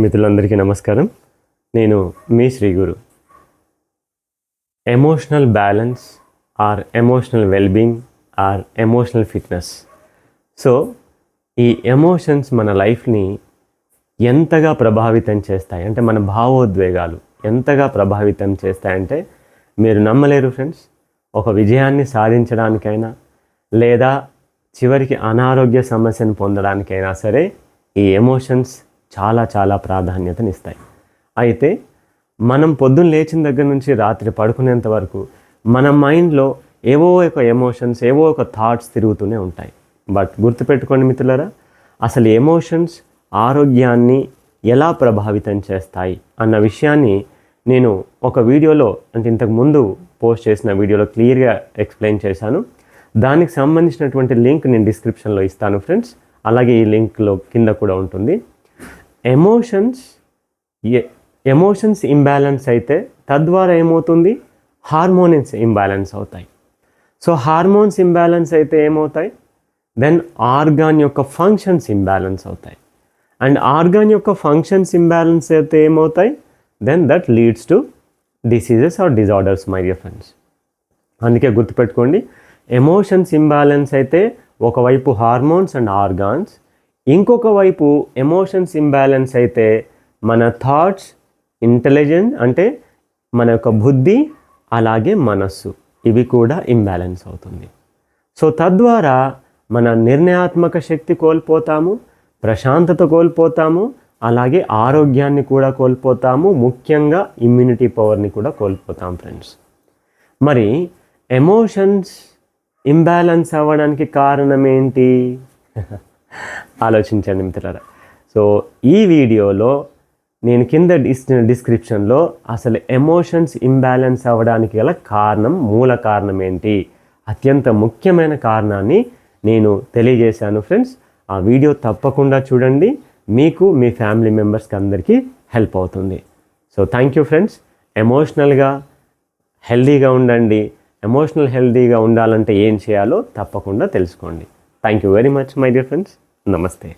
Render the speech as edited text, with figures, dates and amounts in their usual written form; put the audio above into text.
మిత్రులందరికీ నమస్కారం. నేను మీ Shri Guru. Emotional balance or emotional wellbeing or emotional fitness. So ఈ ఎమోషన్స్ మన లైఫ్ని ఎంతగా ప్రభావితం చేస్తాయి అంటే, మన భావోద్వేగాలు ఎంతగా ప్రభావితం చేస్తాయంటే మీరు నమ్మలేరు ఫ్రెండ్స్. ఒక విజయాన్ని సాధించడానికైనా లేదా చివరికి అనారోగ్య సమస్యను పొందడానికైనా సరే ఈ ఎమోషన్స్ చాలా ప్రాధాన్యతనిస్తాయి. అయితే మనం పొద్దున్న లేచిన దగ్గర నుంచి రాత్రి పడుకునేంత వరకు మన మైండ్లో ఏవో ఒక ఎమోషన్స్, ఏవో ఒక థాట్స్ తిరుగుతూనే ఉంటాయి. బట్ గుర్తుపెట్టుకోండి మిత్రులారా, అసలు ఎమోషన్స్ ఆరోగ్యాన్ని ఎలా ప్రభావితం చేస్తాయి అన్న విషయాన్ని నేను ఒక వీడియోలో, అంటే ఇంతకు ముందు పోస్ట్ చేసిన వీడియోలో క్లియర్గా ఎక్స్ప్లెయిన్ చేశాను. దానికి సంబంధించినటువంటి లింక్ నేను డిస్క్రిప్షన్లో ఇస్తాను ఫ్రెండ్స్. అలాగే ఈ లింక్లో కింద కూడా ఉంటుంది. ఎమోషన్స్ ఇంబ్యాలెన్స్ అయితే తద్వారా ఏమవుతుంది, హార్మోన్స్ ఇంబ్యాలెన్స్ అవుతాయి. సో హార్మోన్స్ ఇంబ్యాలెన్స్ అయితే ఏమవుతాయి, దెన్ ఆర్గాన్ యొక్క ఫంక్షన్స్ ఇంబ్యాలెన్స్ అవుతాయి. అండ్ ఆర్గాన్ యొక్క ఫంక్షన్స్ ఇంబ్యాలెన్స్ అయితే ఏమవుతాయి, then that leads to diseases or disorders my dear friends. అందుకే గుర్తుపెట్టుకోండి, ఎమోషన్స్ ఇంబ్యాలెన్స్ అయితే ఒకవైపు హార్మోన్స్ అండ్ ఆర్గాన్స్, ఇంకొక వైపు ఎమోషన్స్ ఇంబ్యాలెన్స్ అయితే మన థాట్స్, ఇంటెలిజెన్స్ అంటే మన యొక్క బుద్ధి, అలాగే మనస్సు, ఇవి కూడా ఇంబ్యాలెన్స్ అవుతుంది. సో తద్వారా మన నిర్ణయాత్మక శక్తి కోల్పోతాము, ప్రశాంతత కోల్పోతాము, అలాగే ఆరోగ్యాన్ని కూడా కోల్పోతాము, ముఖ్యంగా ఇమ్యూనిటీ పవర్ని కూడా కోల్పోతాం ఫ్రెండ్స్. మరి ఎమోషన్స్ ఇంబ్యాలెన్స్ అవ్వడానికి కారణం ఏంటి? ఆలోచించండి మిత్రులారా. సో ఈ వీడియోలో నేను కింద డిస్క్రిప్షన్లో అసలు ఎమోషన్స్ ఇంబ్యాలెన్స్ అవ్వడానికి గల కారణం, మూల కారణం ఏంటి, అత్యంత ముఖ్యమైన కారణాన్ని నేను తెలియజేశాను ఫ్రెండ్స్. ఆ వీడియో తప్పకుండా చూడండి, మీకు మీ ఫ్యామిలీ మెంబర్స్కి అందరికీ హెల్ప్ అవుతుంది. So thank you friends. ఎమోషనల్గా హెల్దీగా ఉండండి. ఎమోషనల్ హెల్దీగా ఉండాలంటే ఏం చేయాలో తప్పకుండా తెలుసుకోండి. Thank you very much my dear friends. నమస్తే.